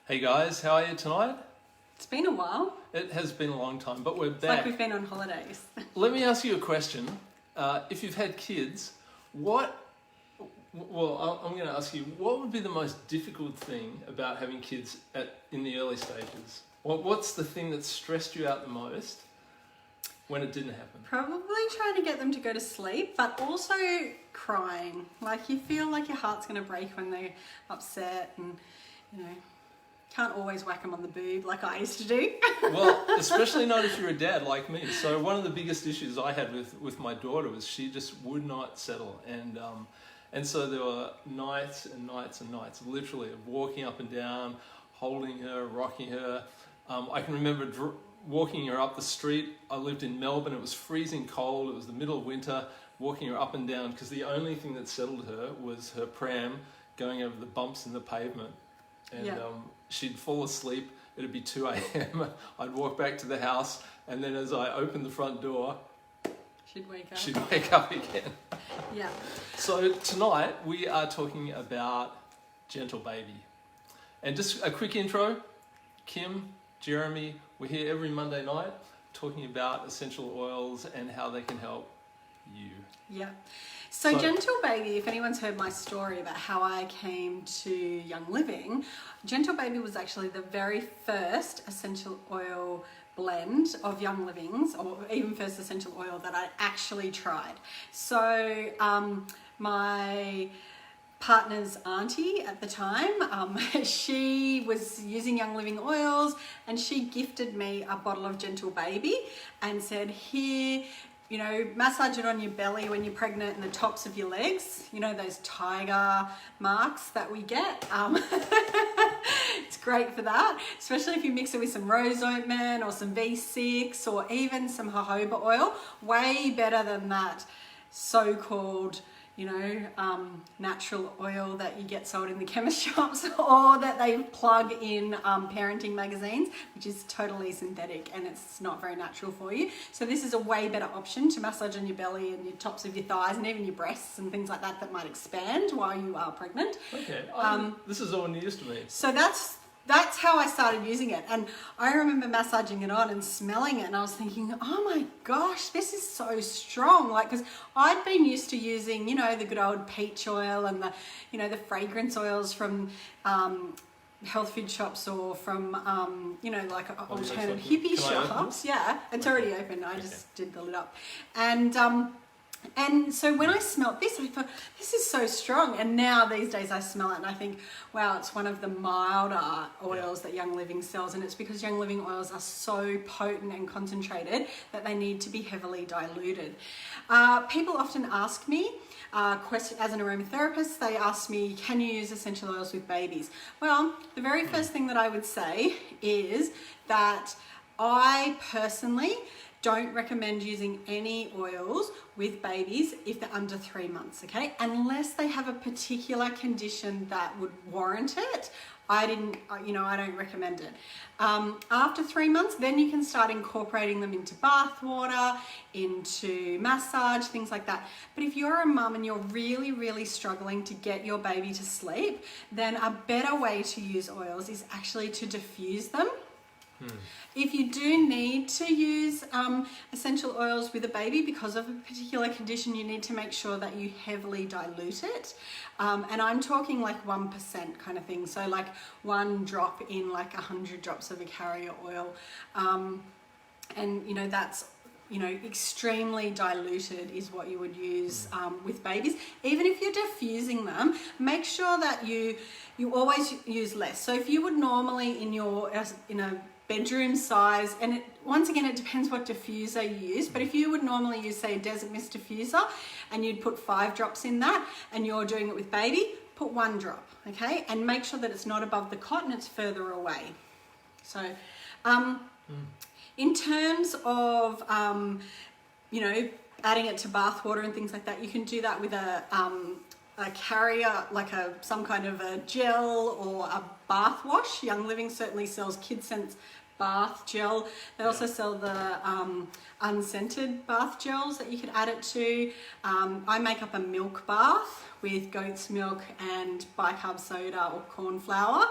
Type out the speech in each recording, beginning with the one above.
Hey guys, how are you tonight? It's been a while. It has been a long time, but we're It's back. like we've been on holidays. Let me ask you a question. If you've had kids, I'm going to ask you, what would be the most difficult thing about having kids in the early stages? What's the thing that stressed you out the most when it didn't happen? Probably trying to get them to go to sleep, but also crying. Like you feel like your heart's going to break when they're upset and, can't always whack them on the boob like I used to do. Well, especially not if you're a dad like me. So one of the biggest issues I had with my daughter was she just would not settle. And so there were nights and nights and nights, literally, of walking up and down, holding her, rocking her. I can remember walking her up the street. I lived in Melbourne. It was freezing cold. It was the middle of winter, walking her up and down because the only thing that settled her was her pram going over the bumps in the pavement. And she'd fall asleep. It'd be 2 a.m. I'd walk back to the house, and then as I opened the front door, She'd wake up. she'd wake up again. Yeah. So tonight we are talking about Gentle Baby. And just a quick intro, Kim, Jeremy, we're here every Monday night talking about essential oils and how they can help you. Yeah. So Gentle Baby, if anyone's heard my story about how I came to Young Living, Gentle Baby was actually the very first essential oil blend of Young Living's, or even first essential oil that I actually tried. So my partner's auntie at the time, she was using Young Living oils, and she gifted me a bottle of Gentle Baby and said, here, massage it on your belly when you're pregnant and the tops of your legs, those tiger marks that we get. It's great for that, especially if you mix it with some rose ointment or some V6 or even some jojoba oil. Way better than that so-called natural oil that you get sold in the chemist shops or that they plug in parenting magazines, which is totally synthetic and it's not very natural for you. So this is a way better option to massage on your belly and your tops of your thighs and even your breasts and things like that might expand while you are pregnant. Okay, this is all news to me. So that's how I started using it. And I remember massaging it on and smelling it, and I was thinking, oh my gosh, this is so strong. Because I'd been used to using, the good old peach oil and the fragrance oils from health food shops or from, alternative hippie shops. Yeah, it's already open. I just did the lid up. And so when I smelt this, I thought, this is so strong. And now these days I smell it and I think, wow, it's one of the milder oils that Young Living sells. And it's because Young Living oils are so potent and concentrated that they need to be heavily diluted. People often ask me, as an aromatherapist, they ask me, can you use essential oils with babies? Well, the very first thing that I would say is that I personally don't recommend using any oils with babies if they're under 3 months, okay? Unless they have a particular condition that would warrant it. I don't recommend it. After 3 months, then you can start incorporating them into bath water, into massage, things like that. But if you're a mum and you're really, really struggling to get your baby to sleep, then a better way to use oils is actually to diffuse them. If you do need to use essential oils with a baby because of a particular condition, you need to make sure that you heavily dilute it. And I'm talking like 1% kind of thing. So like 1 drop in like 100 drops of a carrier oil. That's extremely diluted is what you would use with babies. Even if you're diffusing them, make sure that you always use less. So if you would normally in a bedroom size, and once again it depends what diffuser you use, but if you would normally use, say, a Desert Mist diffuser and you'd put 5 drops in that and you're doing it with baby, put 1 drop, okay? And make sure that it's not above the cot and it's further away. So in terms of adding it to bath water and things like that, you can do that with a carrier, like some kind of a gel or a bath wash. Young Living certainly sells KidSense bath gel. They also sell the unscented bath gels that you could add it to. I make up a milk bath with goat's milk and bicarb soda or corn flour,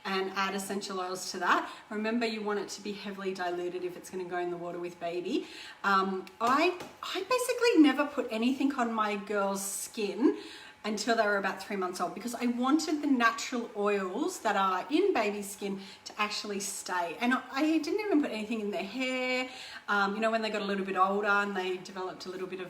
and add essential oils to that. Remember, you want it to be heavily diluted if it's going to go in the water with baby. I basically never put anything on my girls' skin until they were about 3 months old, because I wanted the natural oils that are in baby skin to actually stay. And I didn't even put anything in their hair. You know, when they got a little bit older and they developed a little bit of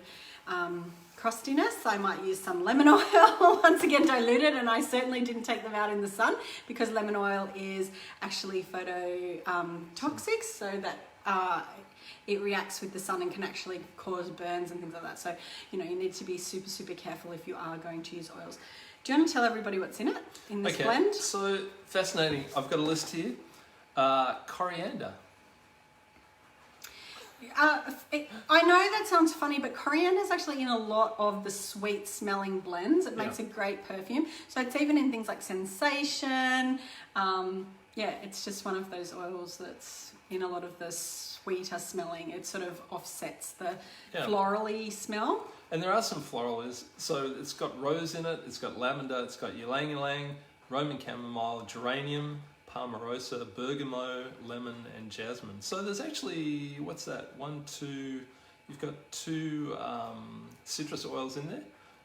crustiness, I might use some lemon oil, once again diluted, and I certainly didn't take them out in the sun, because lemon oil is actually phototoxic, so that it reacts with the sun and can actually cause burns and things like that. So, you know, you need to be super, super careful if you are going to use oils. Do you want to tell everybody what's in it, in this blend? So fascinating. I've got a list here. Coriander. I know that sounds funny, but coriander is actually in a lot of the sweet smelling blends. It makes a great perfume. So it's even in things like Sensation. Yeah, it's just one of those oils that's in a lot of the sweeter smelling. It sort of offsets the florally smell. And there are some florals. So it's got rose in it, it's got lavender, it's got ylang ylang, Roman chamomile, geranium, palmarosa, bergamot, lemon, and jasmine. So there's actually, what's that? You've got two citrus oils in there.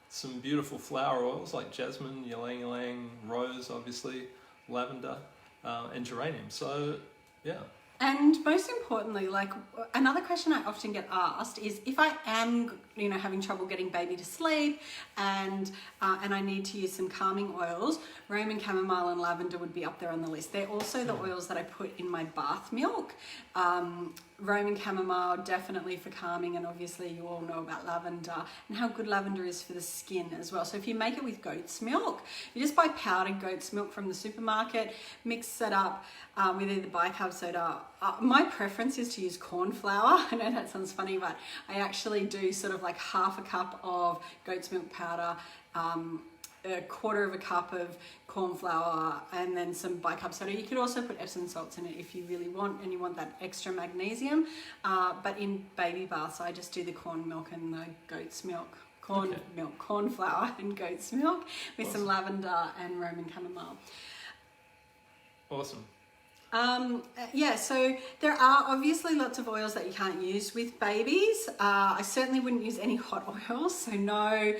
Some beautiful flower oils like jasmine, ylang ylang, rose, obviously, lavender, and geranium. So, yeah. And most importantly, like, another question I often get asked is if I am, you know, having trouble getting baby to sleep and I need to use some calming oils, Roman chamomile and lavender would be up there on the list. They're also the oils that I put in my bath milk. Roman chamomile definitely for calming, and obviously you all know about lavender and how good lavender is for the skin as well. So if you make it with goat's milk, you just buy powdered goat's milk from the supermarket, mix it up with either bicarb soda. My preference is to use corn flour. I know that sounds funny, but I actually do sort of like half a cup of goat's milk powder, a quarter of a cup of corn flour, and then some bicarb soda. You could also put Epsom salts in it if you really want, and you want that extra magnesium. But in baby baths, I just do the corn milk and the goat's milk. Corn flour and goat's milk with some lavender and Roman chamomile. Awesome. Yeah, so there are obviously lots of oils that you can't use with babies. I certainly wouldn't use any hot oils, so no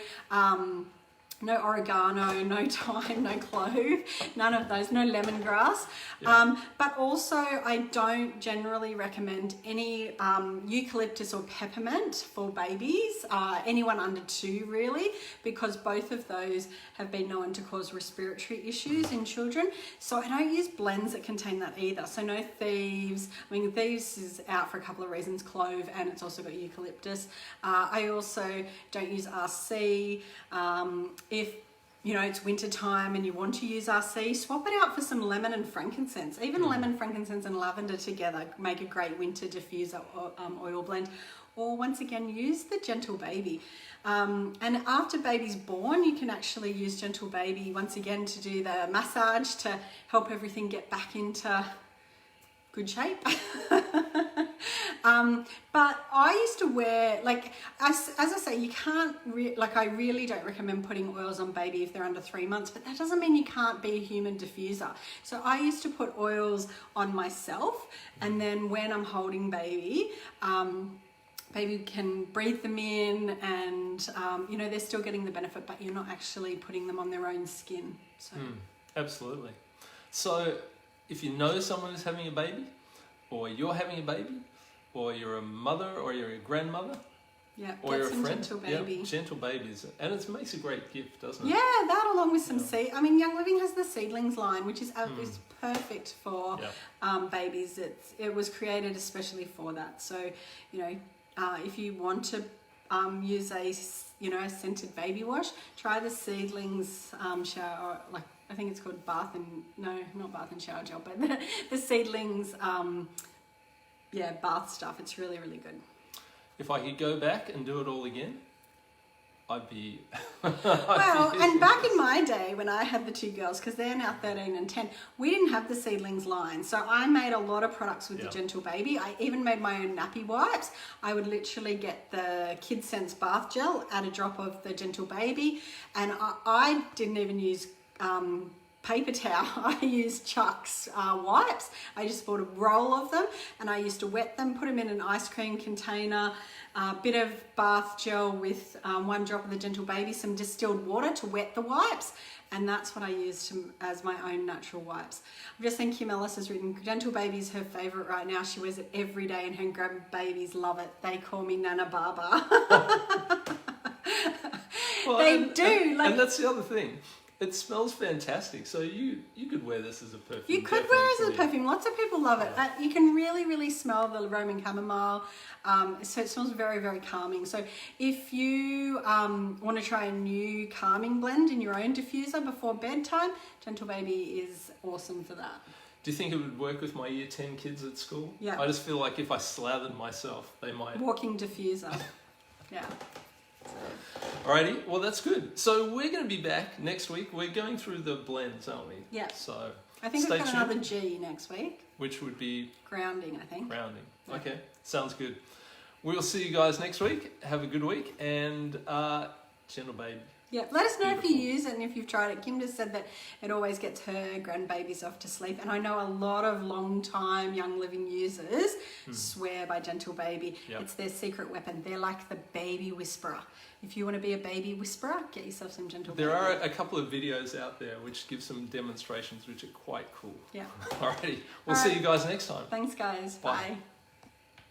oregano, no thyme, no clove, none of those, no lemongrass. But also I don't generally recommend any eucalyptus or peppermint for babies, anyone under 2 really, because both of those have been known to cause respiratory issues in children. So I don't use blends that contain that either. So no Thieves. I mean, Thieves is out for a couple of reasons, clove, and it's also got eucalyptus. I also don't use RC. If you know it's winter time and you want to use RC, swap it out for some lemon and frankincense. Even lemon, frankincense, and lavender together make a great winter diffuser oil blend. Or once again, use the Gentle Baby. And after baby's born, you can actually use Gentle Baby once again to do the massage to help everything get back into good shape. But I used to wear, like, as I say, you can't, I really don't recommend putting oils on baby if they're under 3 months, but that doesn't mean you can't be a human diffuser. So I used to put oils on myself, and then when I'm holding baby, baby can breathe them in, and, you know, they're still getting the benefit, but you're not actually putting them on their own skin. So. Absolutely. So if you know someone is having a baby, or you're having a baby, or you're a mother, or you're a grandmother, or you're a friend, Gentle Baby. Gentle Babies, and it makes a great gift, doesn't it? Yeah, that along with some seed. I mean, Young Living has the seedlings line, which is perfect for babies. It was created especially for that. So, you know, if you want to use a scented baby wash, try the seedlings shower, like I think it's called not bath and shower gel, but the seedlings bath stuff. It's really, really good. If I could go back and do it all again, I'd be... and back in my day when I had the 2 girls, because they're now 13 and 10, we didn't have the seedlings line. So I made a lot of products with the Gentle Baby. I even made my own nappy wipes. I would literally get the Kid Sense bath gel, add a drop of the Gentle Baby, and I didn't even use paper towel, I use Chuck's wipes. I just bought a roll of them and I used to wet them, put them in an ice cream container, a bit of bath gel with 1 drop of the Gentle Baby, some distilled water to wet the wipes, and that's what I use as my own natural wipes. I've just seen Kim Ellis has written, Gentle Baby's her favourite right now. She wears it every day and her grandbabies love it. They call me Nana Baba. Well, They do. And that's the other thing. It smells fantastic. So you could wear this as a perfume. You could wear it as a perfume. Lots of people love it. You can really, really smell the Roman chamomile. So it smells very, very calming. So if you want to try a new calming blend in your own diffuser before bedtime, Gentle Baby is awesome for that. Do you think it would work with my year 10 kids at school? Yeah. I just feel like if I slathered myself, they might. Walking diffuser. Yeah. Alrighty, well that's good. So we're going to be back next week. We're going through the blends, aren't we? Yeah. So I think stay we've got tuned. another G next week. Which would be Grounding, I think. grounding. Yeah. Okay, sounds good. We'll see you guys next week. Have a good week and Gentle Baby. Yeah, let us know if you Beautiful. use it and if you've tried it. Kim just said that it always gets her grandbabies off to sleep. And I know a lot of long-time Young Living users swear by Gentle Baby. Yep. It's their secret weapon. They're like the baby whisperer. If you want to be a baby whisperer, get yourself some Gentle Baby. There are a couple of videos out there which give some demonstrations which are quite cool. Yeah. Alrighty, we'll All see right. you guys next time. Thanks, guys. Bye. Bye.